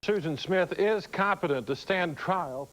Susan Smith is competent to stand trial.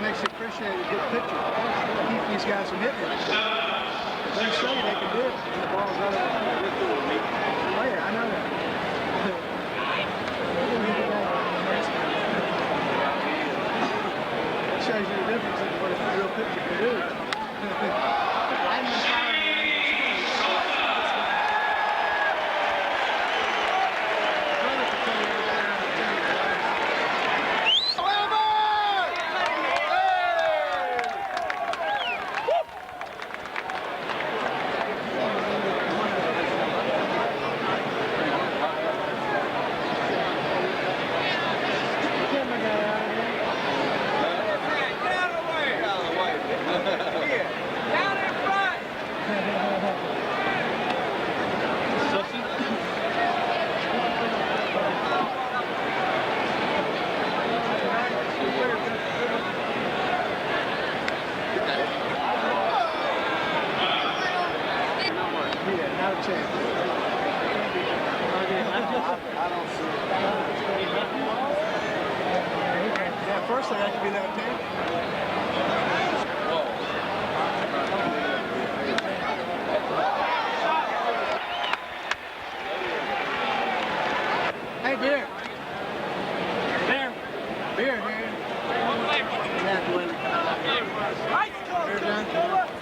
makes you appreciate a good picture. Keep these guys from hitting it. They say they can do it. The ball's out of the Oh yeah, I know that. That shows you the difference in what a real picture can do. Maybe not there. Hey, beer. Beer. Beer here. That's one. Beer done?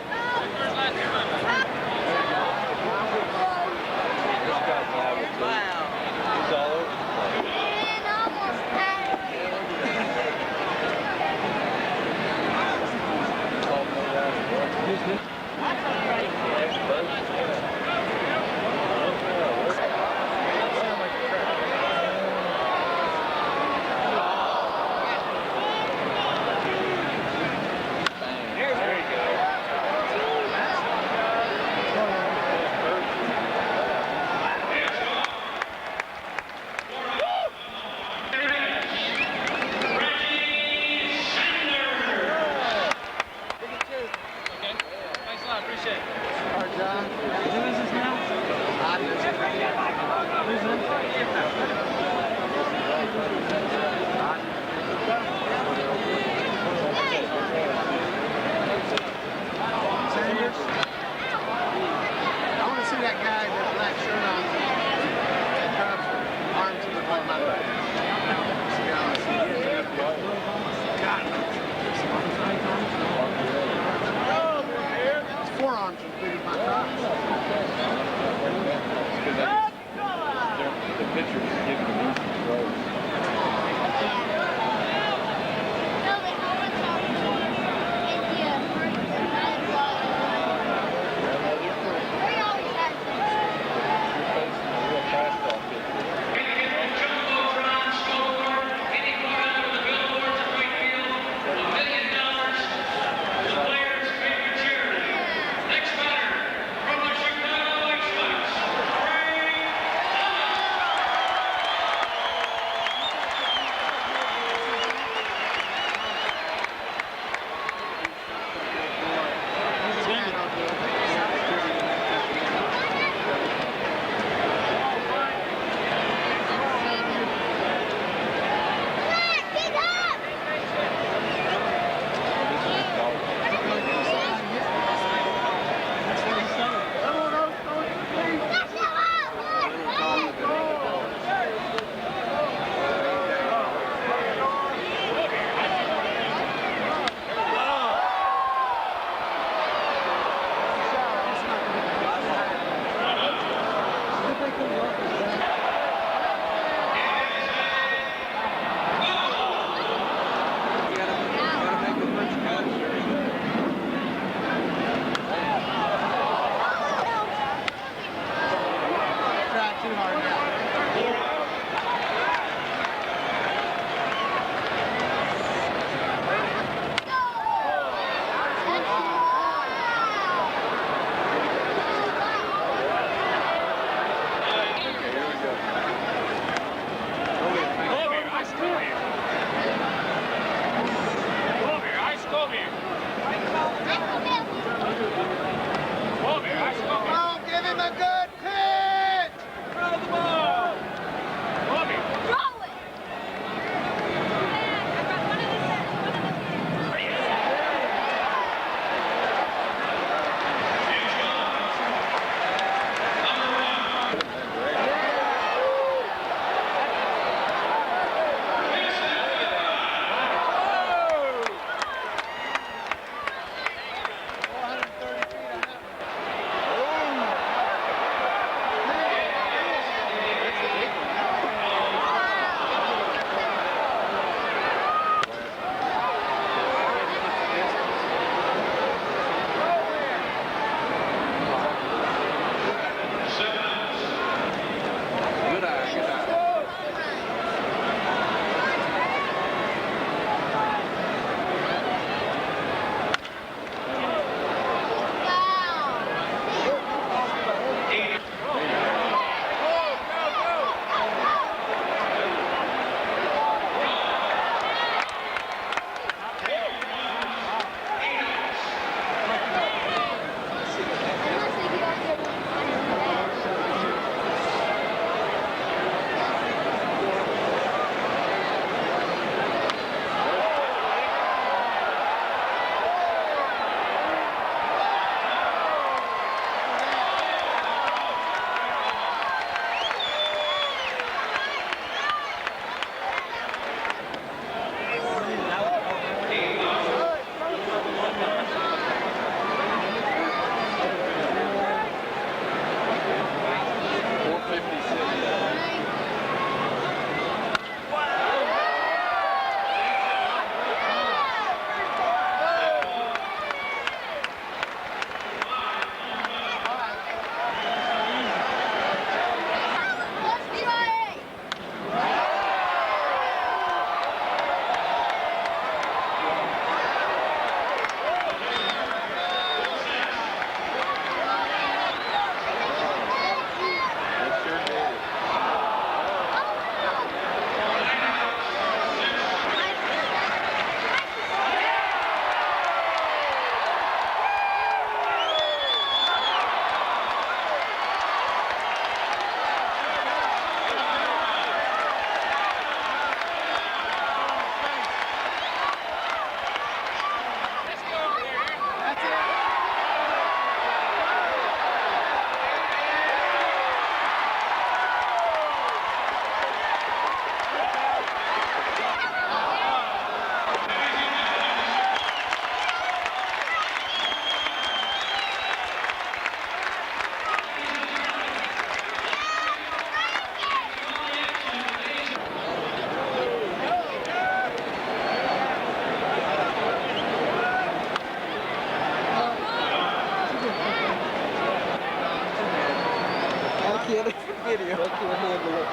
can't handle it.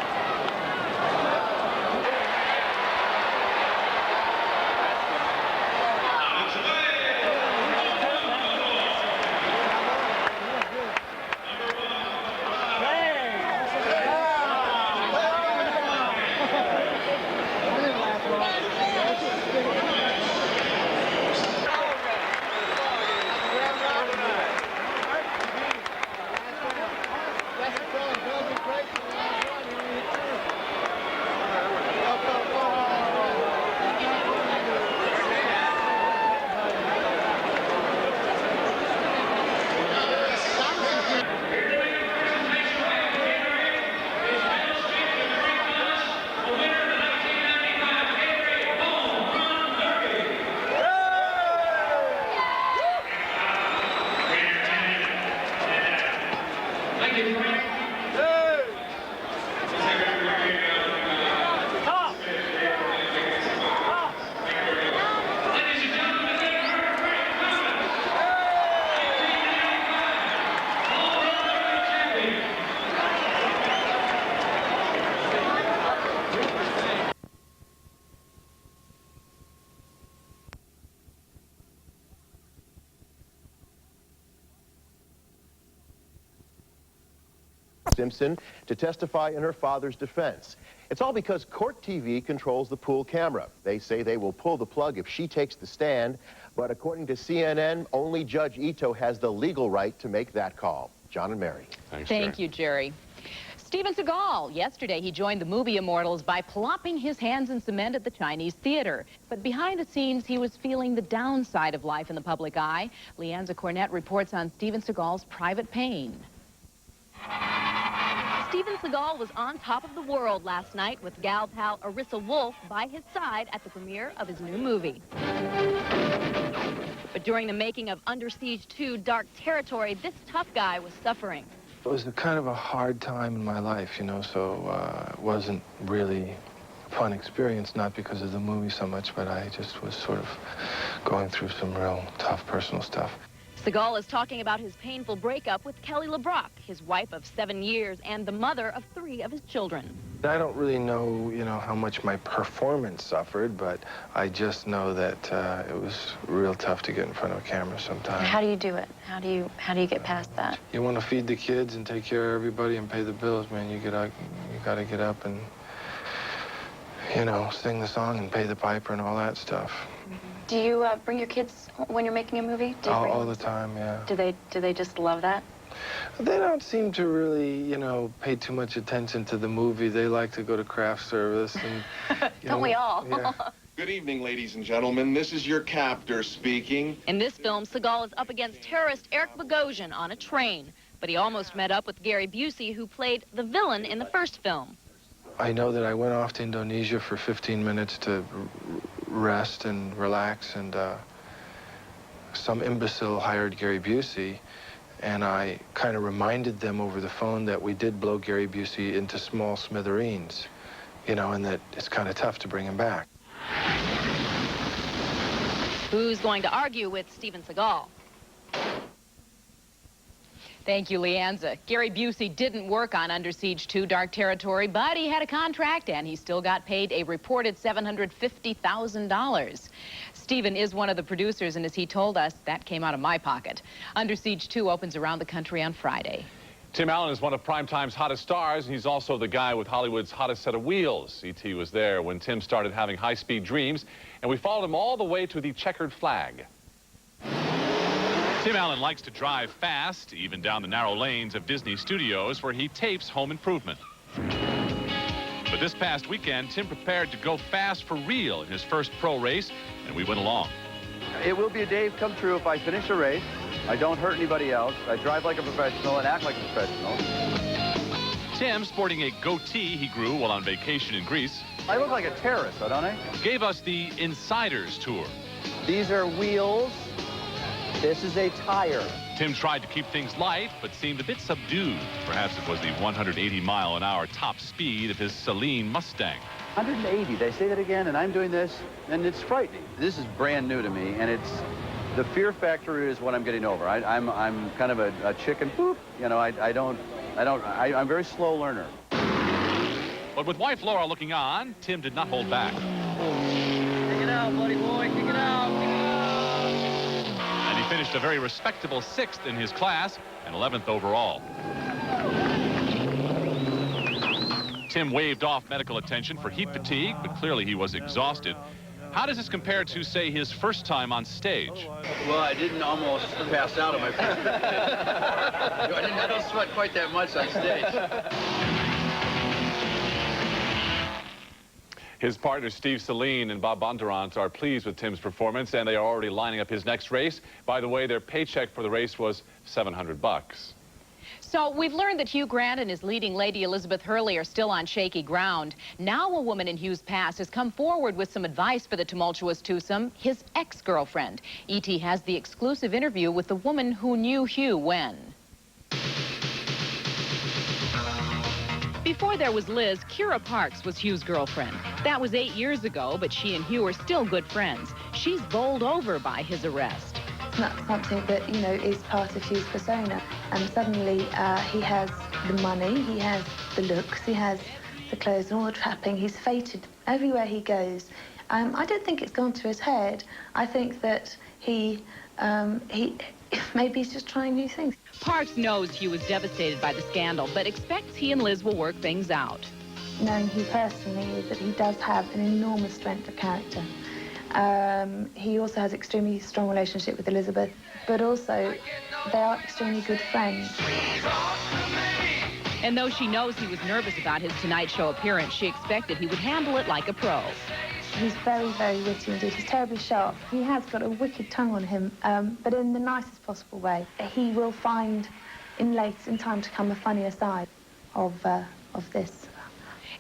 Simpson to testify in her father's defense. It's all because Court TV controls the pool camera. They say they will pull the plug if she takes the stand, but according to CNN, only Judge Ito has the legal right to make that call. John and Mary. Thank you, Jerry. Steven Seagal. Yesterday, he joined the movie immortals by plopping his hands in cement at the Chinese theater. But behind the scenes, he was feeling the downside of life in the public eye. Leanza Cornett reports on Steven Seagal's private pain. Steven Seagal was on top of the world last night with gal pal Arissa Wolf by his side at the premiere of his new movie. But during the making of Under Siege 2: Dark Territory, this tough guy was suffering. It was kind of a hard time in my life, you know, so it wasn't really a fun experience, not because of the movie so much, but I just was sort of going through some real tough personal stuff. Seagal is talking about his painful breakup with Kelly LeBrock, his wife of 7 years and the mother of 3 of his children. I don't really know, you know, how much my performance suffered, but I just know that it was real tough to get in front of a camera sometimes. How do you do it? How do you get past that? You want to feed the kids and take care of everybody and pay the bills, man. You got to get up and, you know, sing the song and pay the piper and all that stuff. Do you bring your kids when you're making a movie? Do you bring All them? the time, yeah. Do they just love that? They don't seem to really, you know, pay too much attention to the movie. They like to go to craft service and, Don't we all? Yeah. Good evening, ladies and gentlemen. This is your captor speaking. In this film, Seagal is up against terrorist Eric Bogosian on a train, but he almost met up with Gary Busey, who played the villain in the first film. I know that I went off to Indonesia for 15 minutes to rest and relax, and some imbecile hired Gary Busey, and I kind of reminded them over the phone that we did blow Gary Busey into small smithereens, you know, and that it's kind of tough to bring him back. Who's going to argue with Steven Seagal? Thank you, Leanza. Gary Busey didn't work on Under Siege 2: Dark Territory, but he had a contract and he still got paid a reported $750,000. Steven is one of the producers, and as he told us, that came out of my pocket. Under Siege 2 opens around the country on Friday. Tim Allen is one of Primetime's hottest stars, and he's also the guy with Hollywood's hottest set of wheels. E.T. was there when Tim started having high-speed dreams, and we followed him all the way to the checkered flag. Tim Allen likes to drive fast, even down the narrow lanes of Disney Studios, where he tapes Home Improvement. But this past weekend, Tim prepared to go fast for real in his first pro race, and we went along. It will be a day come true if I finish a race. I don't hurt anybody else. I drive like a professional and act like a professional. Tim, sporting a goatee he grew while on vacation in Greece, I look like a terrorist, though, don't I? gave us the Insiders Tour. These are wheels. This is a tire. Tim tried to keep things light, but seemed a bit subdued. Perhaps it was the 180-mile-an-hour top speed of his Celine Mustang. 180, they say that again, and I'm doing this, and it's frightening. This is brand new to me, and it's, the fear factor is what I'm getting over. I'm kind of a chicken poop. You know, I'm a very slow learner. But with wife Laura looking on, Tim did not hold back. Kick it out, buddy boy. Kick it out. And he finished a very respectable 6th in his class and 11th overall. Tim waved off medical attention for heat fatigue, but clearly he was exhausted. How does this compare to, say, his first time on stage? Well, I didn't almost pass out on my first I don't sweat quite that much on stage. His partners Steve Saleen and Bob Bondurant are pleased with Tim's performance, and they are already lining up his next race. By the way, their paycheck for the race was $700. So we've learned that Hugh Grant and his leading lady Elizabeth Hurley are still on shaky ground. Now a woman in Hugh's past has come forward with some advice for the tumultuous twosome, his ex-girlfriend. E.T. has the exclusive interview with the woman who knew Hugh when. Before there was Liz, Kira Parks was Hugh's girlfriend. That was 8 years ago, but she and Hugh are still good friends. She's bowled over by his arrest. It's not something that, you know, is part of Hugh's persona. And suddenly he has the money, he has the looks, he has the clothes and all the trapping. He's feted everywhere he goes. I don't think it's gone to his head. I think that he maybe he's just trying new things. Parks knows Hugh was devastated by the scandal, but expects he and Liz will work things out. Knowing Hugh personally is that he does have an enormous strength of character. He also has extremely strong relationship with Elizabeth, but also they are extremely good friends. And though she knows he was nervous about his Tonight Show appearance, she expected he would handle it like a pro. He's very, very witty indeed. He's terribly sharp. He has got a wicked tongue on him, but in the nicest possible way. He will find in time to come a funnier side of this.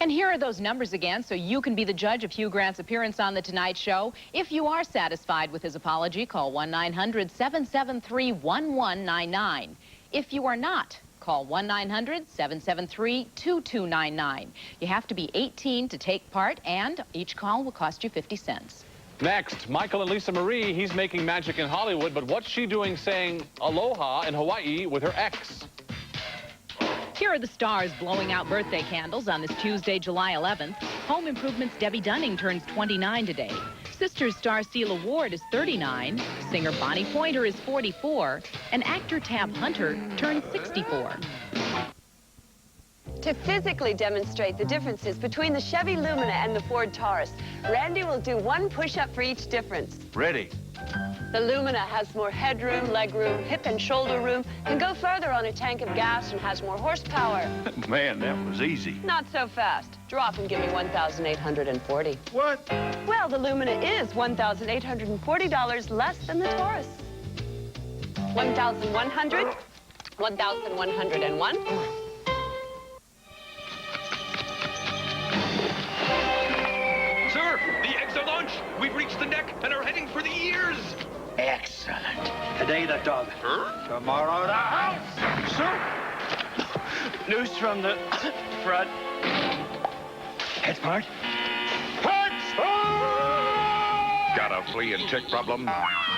And here are those numbers again, so you can be the judge of Hugh Grant's appearance on The Tonight Show. If you are satisfied with his apology, call 1-900-773-1199. If you are not, call 1-900-773-2299. You have to be 18 to take part, and each call will cost you 50 cents. Next, Michael and Lisa Marie. He's making magic in Hollywood, but what's she doing saying aloha in Hawaii with her ex? Here are the stars blowing out birthday candles on this Tuesday, July 11th. Home Improvement's Debbie Dunning turns 29 today. Sisters star Celia Ward is 39. Singer Bonnie Pointer is 44. And actor Tab Hunter turns 64. To physically demonstrate the differences between the Chevy Lumina and the Ford Taurus, Randy will do one push-up for each difference. Ready. The Lumina has more headroom, legroom, hip and shoulder room, can go further on a tank of gas, and has more horsepower. Man, that was easy. Not so fast. Drop and give me $1,840. What? Well, the Lumina is $1,840 less than the Taurus. 1,100, 1,101. Sir, the eggs are launched. We've reached the neck and are heading for the ears. Excellent. Today the dog. Tomorrow the house. Sir. News from the front. PetSmart. PetSmart! Got a flea and tick problem?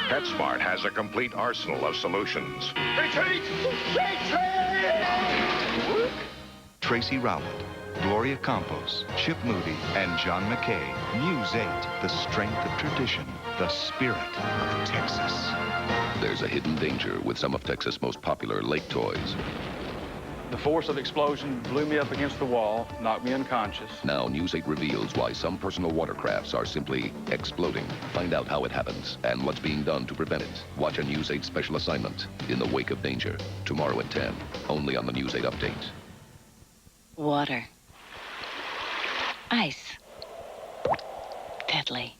PetSmart has a complete arsenal of solutions. Retreat! Retreat! Tracy Rowlett, Gloria Campos, Chip Moody, and John McKay. News 8, the strength of tradition, the spirit of Texas. There's a hidden danger with some of Texas' most popular lake toys. The force of the explosion blew me up against the wall, knocked me unconscious. Now News 8 reveals why some personal watercrafts are simply exploding. Find out how it happens and what's being done to prevent it. Watch a News 8 special assignment, In the Wake of Danger, tomorrow at 10, only on the News 8 Update. Water. Ice. Deadly.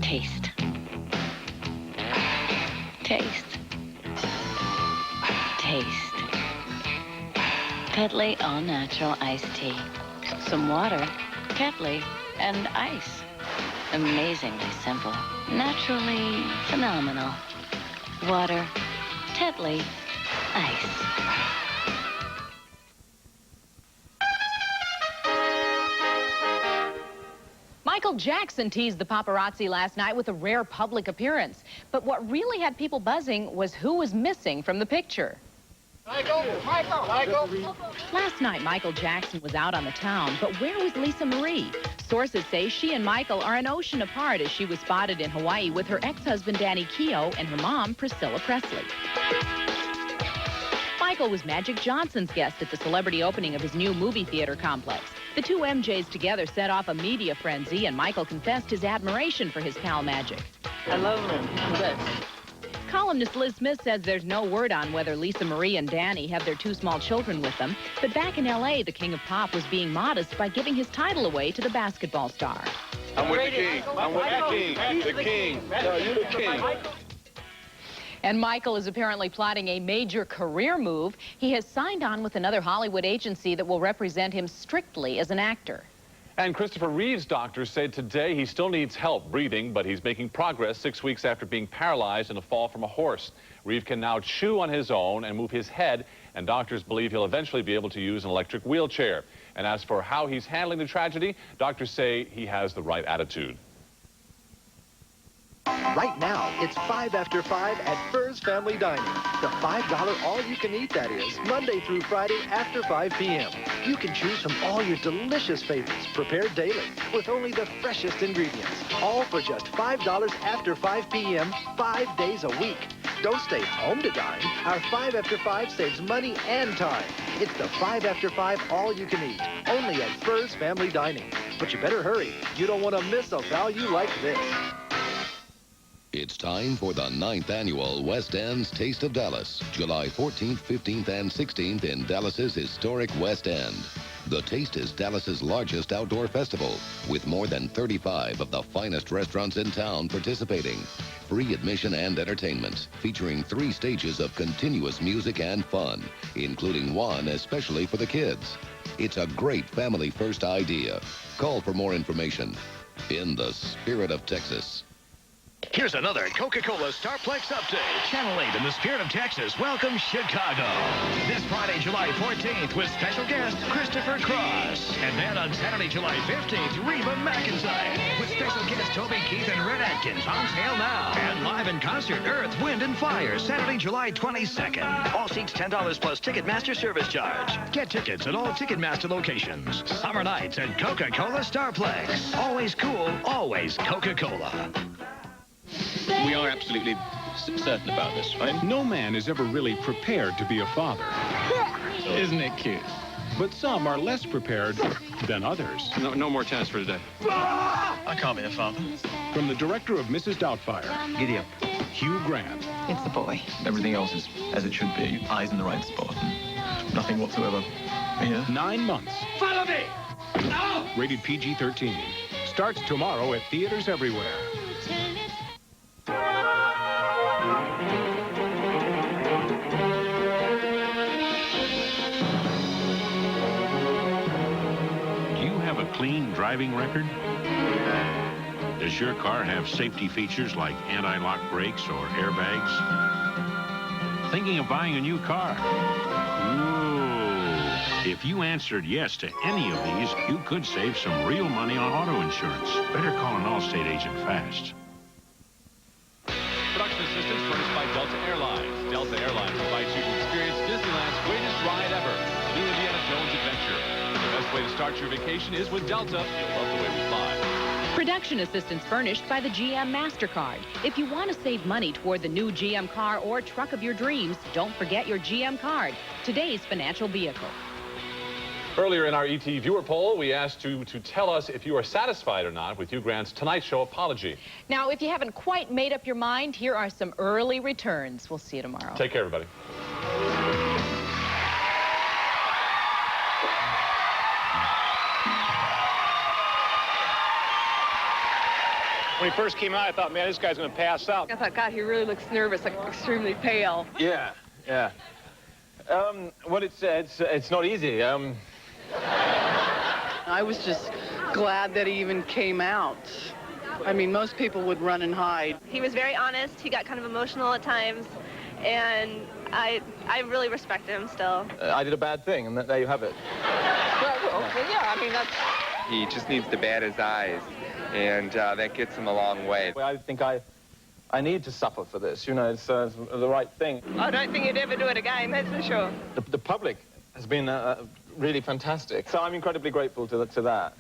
Taste. Taste. Taste. Tetley all-natural iced tea. Some water, Tetley, and ice. Amazingly simple. Naturally phenomenal. Water, Tetley, ice. Michael Jackson teased the paparazzi last night with a rare public appearance. But what really had people buzzing was who was missing from the picture. Michael! Last night, Michael Jackson was out on the town, but where was Lisa Marie? Sources say she and Michael are an ocean apart as she was spotted in Hawaii with her ex-husband Danny Keough and her mom Priscilla Presley. Michael was Magic Johnson's guest at the celebrity opening of his new movie theater complex. The two MJs together set off a media frenzy, and Michael confessed his admiration for his pal Magic. I love him. The best. Columnist Liz Smith says there's no word on whether Lisa Marie and Danny have their two small children with them. But back in L.A., the king of pop was being modest by giving his title away to the basketball star. I'm with the king. I'm with the king. The king. No, you're the king. And Michael is apparently plotting a major career move. He has signed on with another Hollywood agency that will represent him strictly as an actor. And Christopher Reeve's doctors said today he still needs help breathing, but he's making progress 6 weeks after being paralyzed in a fall from a horse. Reeve can now chew on his own and move his head, and doctors believe he'll eventually be able to use an electric wheelchair. And as for how he's handling the tragedy, doctors say he has the right attitude. Right now, it's 5 after 5 at Furr's Family Dining. The $5 all-you-can-eat, that is, Monday through Friday after 5 p.m. You can choose from all your delicious favorites, prepared daily, with only the freshest ingredients. All for just $5 after 5 p.m., 5 days a week. Don't stay home to dine. Our 5 after 5 saves money and time. It's the 5 after 5 all-you-can-eat, only at Furr's Family Dining. But you better hurry. You don't want to miss a value like this. It's time for the 9th annual West End's Taste of Dallas, July 14th, 15th, and 16th in Dallas's historic West End. The Taste is Dallas's largest outdoor festival, with more than 35 of the finest restaurants in town participating. Free admission and entertainment, featuring 3 stages of continuous music and fun, including one especially for the kids. It's a great family-first idea. Call for more information. In the spirit of Texas. Here's another Coca-Cola Starplex update. Channel 8 in the spirit of Texas welcomes Chicago. This Friday, July 14th, with special guest Christopher Cross. And then on Saturday, July 15th, Reba McEntire. With special guests Toby Keith and Red Atkins on sale now. And live in concert, Earth, Wind, and Fire, Saturday, July 22nd. All seats $10 plus Ticketmaster service charge. Get tickets at all Ticketmaster locations. Summer nights at Coca-Cola Starplex. Always cool, always Coca-Cola. We are absolutely certain about this, right? No man is ever really prepared to be a father. Isn't it cute? But some are less prepared than others. No more tennis for today. I can't be a father. From the director of Mrs. Doubtfire, Giddy up, Hugh Grant. It's the boy. Everything else is as it should be. Eyes in the right spot. And nothing whatsoever here. 9 months. Follow me! No! Rated PG-13. Starts tomorrow at theaters everywhere. Clean driving record? Does your car have safety features like anti-lock brakes or airbags? Thinking of buying a new car? Ooh. If you answered yes to any of these, you could save some real money on auto insurance. Better call an Allstate agent fast. Production assistance furnished by Delta Airlines. Delta Airlines invites you to experience Disneyland's greatest ride ever, the new Indiana Jones Adventure. The best way to start your vacation is with Delta. You'll love the way we fly. Production assistance furnished by the GM MasterCard. If you want to save money toward the new GM car or truck of your dreams, don't forget your GM card, today's financial vehicle. Earlier in our ET viewer poll, we asked you to tell us if you are satisfied or not with Hugh Grant's Tonight Show apology. Now, if you haven't quite made up your mind, here are some early returns. We'll see you tomorrow. Take care, everybody. When he first came out, I thought, man, this guy's going to pass out. I thought, God, he really looks nervous, like extremely pale. Yeah. Well, it's not easy. I was just glad that he even came out. I mean, most people would run and hide. He was very honest. He got kind of emotional at times, and I really respect him still. I did a bad thing, and there you have it. Well, yeah, I mean, that's... He just needs to bat his eyes, and that gets him a long way. I think I I need to suffer for this. You know, it's the right thing. I don't think you'd ever do it again, that's for sure. The public has been really fantastic. So I'm incredibly grateful for that.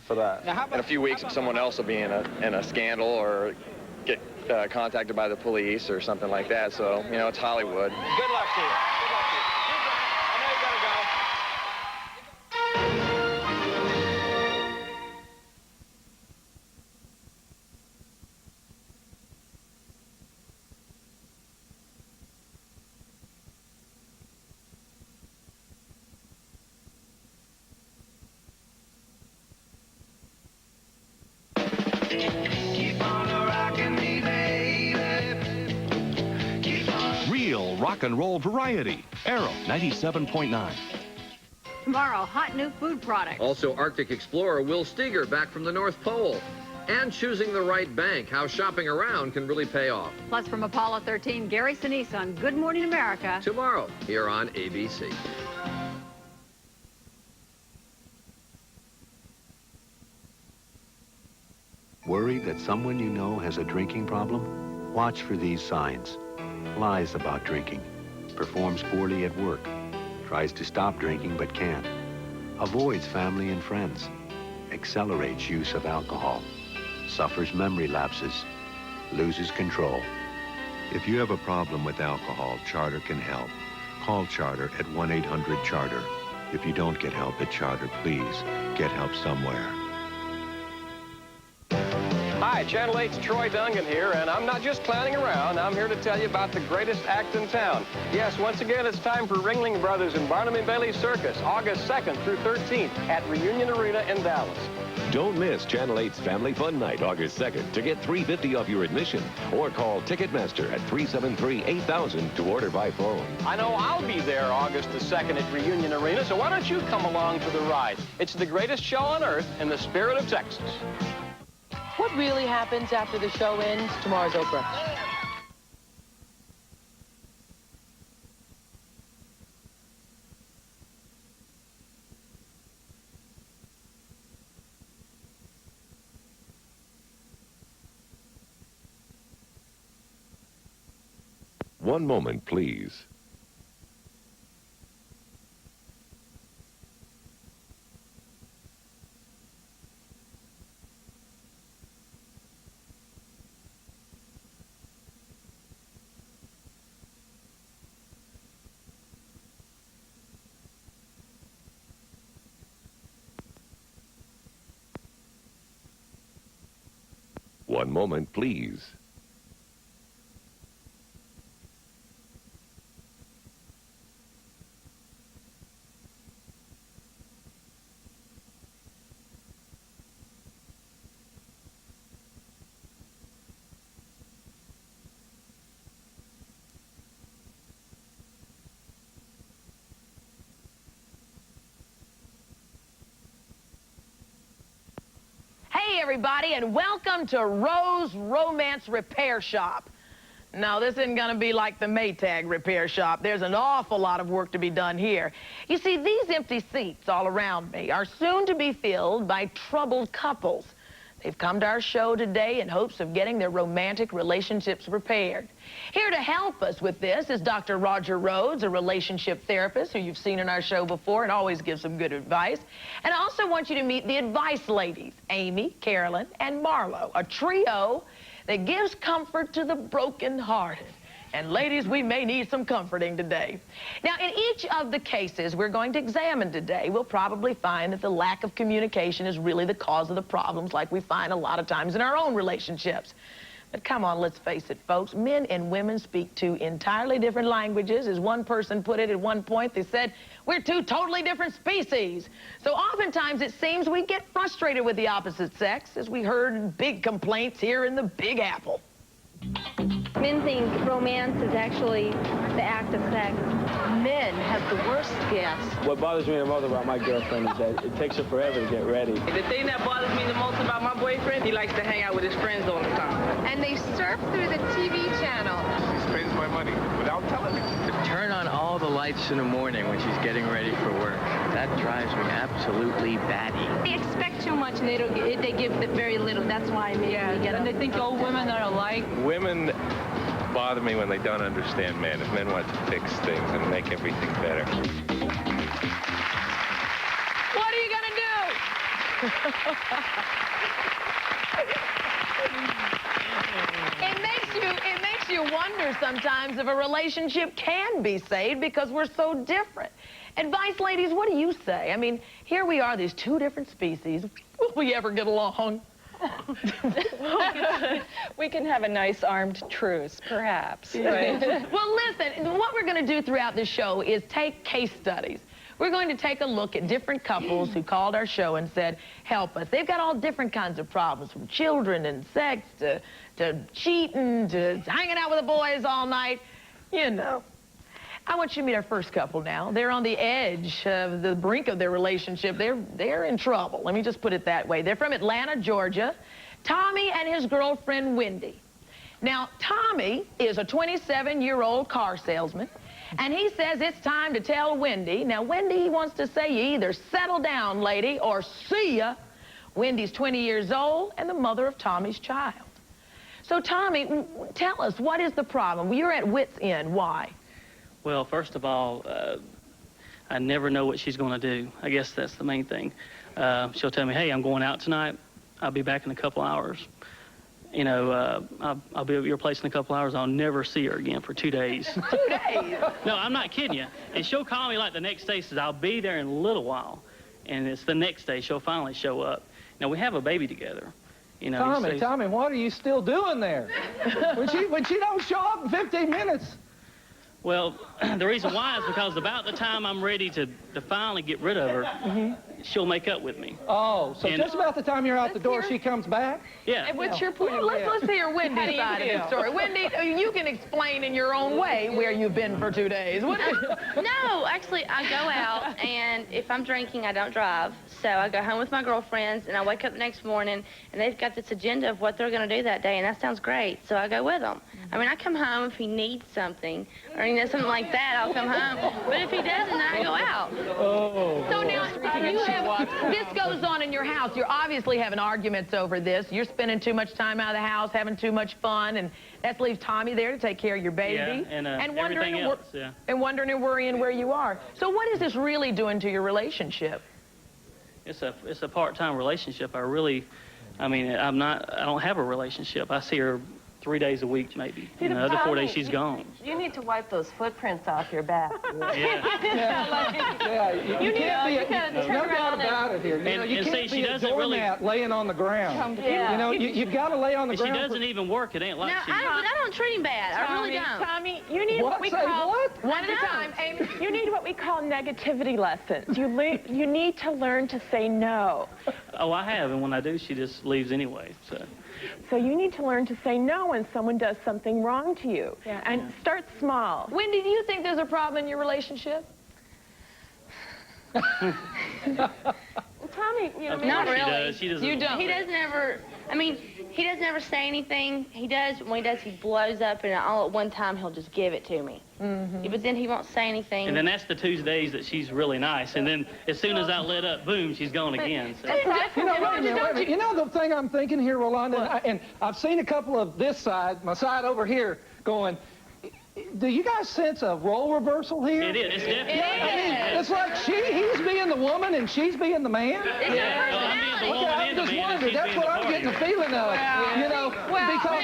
Now, in a few weeks, someone else will be in a scandal or get contacted by the police or something like that. So, you know, it's Hollywood. Good luck to you. Real rock and roll variety. Arrow 97.9. Tomorrow, hot new food product. Also, Arctic explorer Will Steger back from the North Pole. And choosing the right bank, how shopping around can really pay off. Plus, from Apollo 13, Gary Sinise on Good Morning America. Tomorrow, here on ABC. Worried that someone you know has a drinking problem? Watch for these signs. Lies about drinking. Performs poorly at work. Tries to stop drinking but can't. Avoids family and friends. Accelerates use of alcohol. Suffers memory lapses. Loses control. If you have a problem with alcohol, Charter can help. Call Charter at 1-800-CHARTER. If you don't get help at Charter, please get help somewhere. Hi, Channel 8's Troy Dungan here, and I'm not just clowning around. I'm here to tell you about the greatest act in town. Yes, once again, it's time for Ringling Brothers and Barnum and Bailey Circus, August 2nd through 13th at Reunion Arena in Dallas. Don't miss Channel 8's Family Fun Night, August 2nd, to get $350 off your admission. Or call Ticketmaster at 373-8000 to order by phone. I know I'll be there August the 2nd at Reunion Arena, so why don't you come along for the ride? It's the greatest show on earth in the spirit of Texas. What really happens after the show ends? Tomorrow's Oprah. One moment, please. One moment, please. Hey, everybody, and welcome to Rose Romance Repair Shop. Now, this isn't going to be like the Maytag repair shop. There's an awful lot of work to be done here. You see, these empty seats all around me are soon to be filled by troubled couples. They've come to our show today in hopes of getting their romantic relationships repaired. Here to help us with this is Dr. Roger Rhodes, a relationship therapist who you've seen in our show before and always gives some good advice. And I also want you to meet the advice ladies, Amy, Carolyn, and Marlo, a trio that gives comfort to the broken-hearted. And ladies, we may need some comforting today. Now, in each of the cases we're going to examine today, we'll probably find that the lack of communication is really the cause of the problems, like we find a lot of times in our own relationships. But come on, let's face it, folks. Men and women speak two entirely different languages. As one person put it at one point, they said, we're two totally different species. So oftentimes it seems we get frustrated with the opposite sex, as we heard big complaints here in the Big Apple. Men think romance is actually the act of sex. Men have the worst gas. What bothers me the most about my girlfriend is that it takes her forever to get ready. The thing that bothers me the most about my boyfriend, he likes to hang out with his friends all the time. And they surf through the TV channel. She spends my money without telling me. Turn on all the lights in the morning when she's getting ready for work. That drives me absolutely batty. They expect too much and they give very little. That's why maybe they get and they think all women are alike. Women bother me when they don't understand men. If men want to fix things and make everything better. What are you going to do? It makes you wonder sometimes if a relationship can be saved because we're so different. Advice, ladies, what do you say? I mean, here we are, these two different species. Will we ever get along? We can have a nice armed truce, perhaps. Right? Well, listen, what we're going to do throughout this show is take case studies. We're going to take a look at different couples who called our show and said, help us. They've got all different kinds of problems, from children and sex to cheating to hanging out with the boys all night. You know. I want you to meet our first couple now. They're on the edge of the brink of their relationship. They're in trouble. Let me just put it that way. They're from Atlanta, Georgia. Tommy and his girlfriend, Wendy. Now, Tommy is a 27-year-old car salesman, and he says it's time to tell Wendy. Now, Wendy wants to say you either settle down, lady, or see ya. Wendy's 20 years old and the mother of Tommy's child. So, Tommy, tell us, what is the problem? You're at wit's end. Why? Well, first of all, I never know what she's going to do. I guess that's the main thing. She'll tell me, hey, I'm going out tonight. I'll be back in a couple hours. You know, I'll be at your place in a couple hours. I'll never see her again for 2 days. 2 days? No, I'm not kidding you. And she'll call me like the next day, says, I'll be there in a little while. And it's the next day she'll finally show up. Now, we have a baby together. You know, Tommy, what are you still doing there? when she don't show up in 15 minutes. Well, the reason why is because about the time I'm ready to finally get rid of her, she'll make up with me. Oh, so just about the time you're out the door, she comes back? Yeah. And what's your point? Well, let's hear Wendy's side of the story. Wendy, you can explain in your own way where you've been for 2 days. No, actually, I go out, and if I'm drinking, I don't drive. So I go home with my girlfriends, and I wake up the next morning, and they've got this agenda of what they're going to do that day, and that sounds great. So I go with them. I mean, I come home if he needs something, or you know, something like that, I'll come home. But if he doesn't, I go out. Oh. So now, this goes on in your house. You're obviously having arguments over this. You're spending too much time out of the house, having too much fun, and that leaves Tommy there to take care of your baby. Yeah, and wondering everything else, yeah. And wondering and worrying where you are. So what is this really doing to your relationship? It's a part-time relationship. I mean, I don't have a relationship. I see her 3 days a week, maybe. See, the other 4 days she's gone. You need to wipe those footprints off your back. You can't be no doubt about it here. You know, you can't be a doormat laying on the ground. You know, you've got to lay on the ground. She doesn't even work. It ain't like she... No, I don't treat him bad. I really don't. Tommy, you need what we call... One at a time. Amy. You need what we call negativity lessons. You need to learn to say no. Oh, I have, and when I do, she just leaves anyway, So you need to learn to say no when someone does something wrong to you. And start small. Wendy, do you think there's a problem in your relationship? Tommy, you know, not really. She doesn't. You don't. He doesn't ever. I mean, he doesn't ever say anything. He does. When he does, he blows up, and all at one time he'll just give it to me. But then he won't say anything. And then that's the Tuesdays that she's really nice, and then as soon as I let up, boom, she's gone again. So. You know the thing I'm thinking here, Rolanda, and I've seen a couple of this side, my side over here, going. Do you guys sense a role reversal here? It is. It's definitely. I mean, it's like he's being the woman and she's being the man. I'm being the woman and the man, and she's that's being what the I'm partner. getting the feeling of. You know, because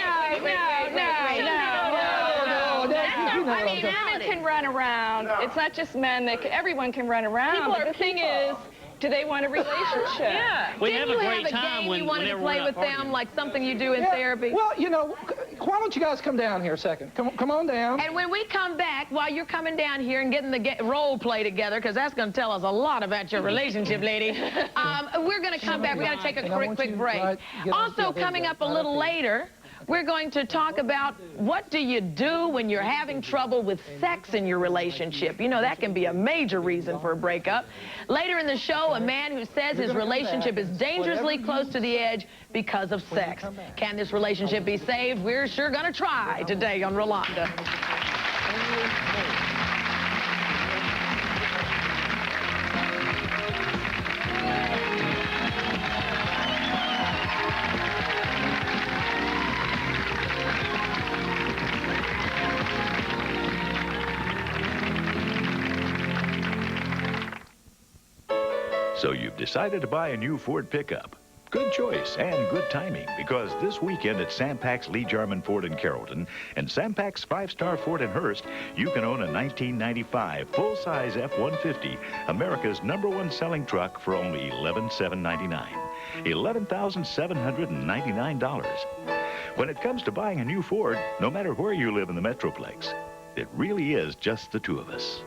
women can run around. It's not just men. Everyone can run around. The thing is, do they want a relationship? Yeah. We have a great Didn't you have a game you wanted to play with them, like something you do in therapy? Well, you know, why don't you guys come down here a second? Come on down. And when we come back, while you're coming down here and getting the role play together, because that's going to tell us a lot about your relationship, lady, we're going to come back. We're going to take a quick break. Also, coming up a little later, we're going to talk about what do you do when you're having trouble with sex in your relationship. You know, that can be a major reason for a breakup. Later in the show, a man who says his relationship is dangerously close to the edge because of sex. Can this relationship be saved? We're sure going to try today on Rolanda. So you've decided to buy a new Ford pickup. Good choice and good timing, because this weekend at Sampac's Lee Jarman Ford in Carrollton and Sampac's 5-Star Ford in Hurst, you can own a 1995 full-size F-150, America's #1 selling truck, for only $11,799. $11,799. When it comes to buying a new Ford, no matter where you live in the Metroplex, it really is just the two of us.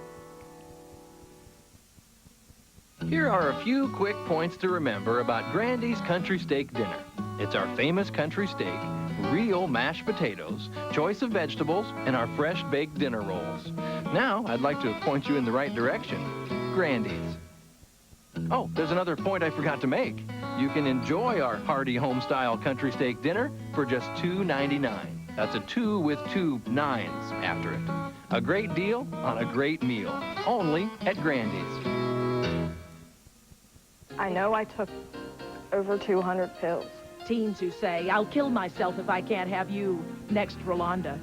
Here are a few quick points to remember about Grandy's Country Steak Dinner. It's our famous country steak, real mashed potatoes, choice of vegetables, and our fresh baked dinner rolls. Now, I'd like to point you in the right direction. Grandy's. Oh, there's another point I forgot to make. You can enjoy our hearty home-style country steak dinner for just $2.99. That's a 2 with 2 9s after it. A great deal on a great meal. Only at Grandy's. I know I took over 200 pills. Teens who say, I'll kill myself if I can't have you next, Rolanda.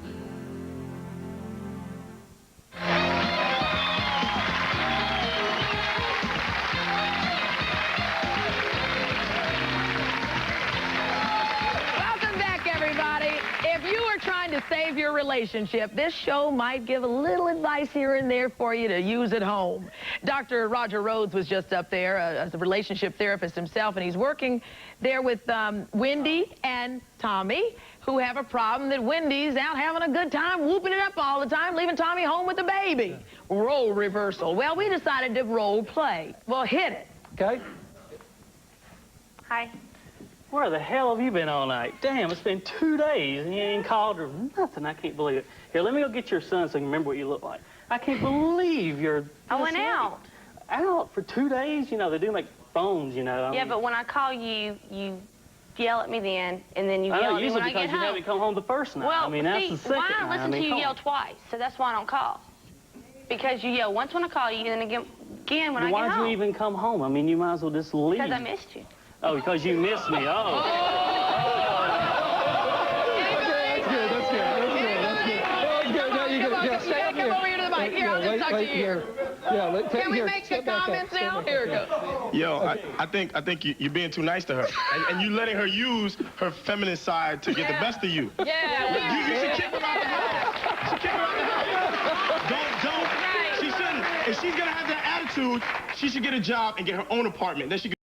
Welcome back, everybody. If you are trying to save your relationship, this show might give a little advice here and there for you to use at home. Dr. Roger Rhodes was just up there as a relationship therapist himself, and he's working there with Wendy and Tommy, who have a problem that Wendy's out having a good time, whooping it up all the time, leaving Tommy home with the baby. Role reversal. Well, we decided to role play. Well, hit it. Okay. Hi. Where the hell have you been all night? Damn, it's been 2 days and you ain't called or nothing. I can't believe it. Here, let me go get your son so you can remember what you look like. I can't believe you're... I went out. Out for 2 days? You know, they do make phones, you know. Yeah, but when I call you, you yell at me then, and then you yell at me when I get home. Usually because you haven't come home the first night. Well, I mean, that's see, the second why I night. listen to you yell twice, so that's why I don't call. Because you yell once when I call you, and then again when I get home. Why did you even come home? I mean, you might as well just leave. Because I missed you. Oh, because you missed me. Oh. Come over here to the mic. Here, I'll just talk to you here. Yeah, Can we make some comments now? Here we go. Yo, I think you're being too nice to her, and you letting her use her feminine side to get the best of you. Yeah. You should kick her out the house. You should kick her out the house. Don't. She shouldn't. If she's gonna have that attitude, she should get a job and get her own apartment. Then she.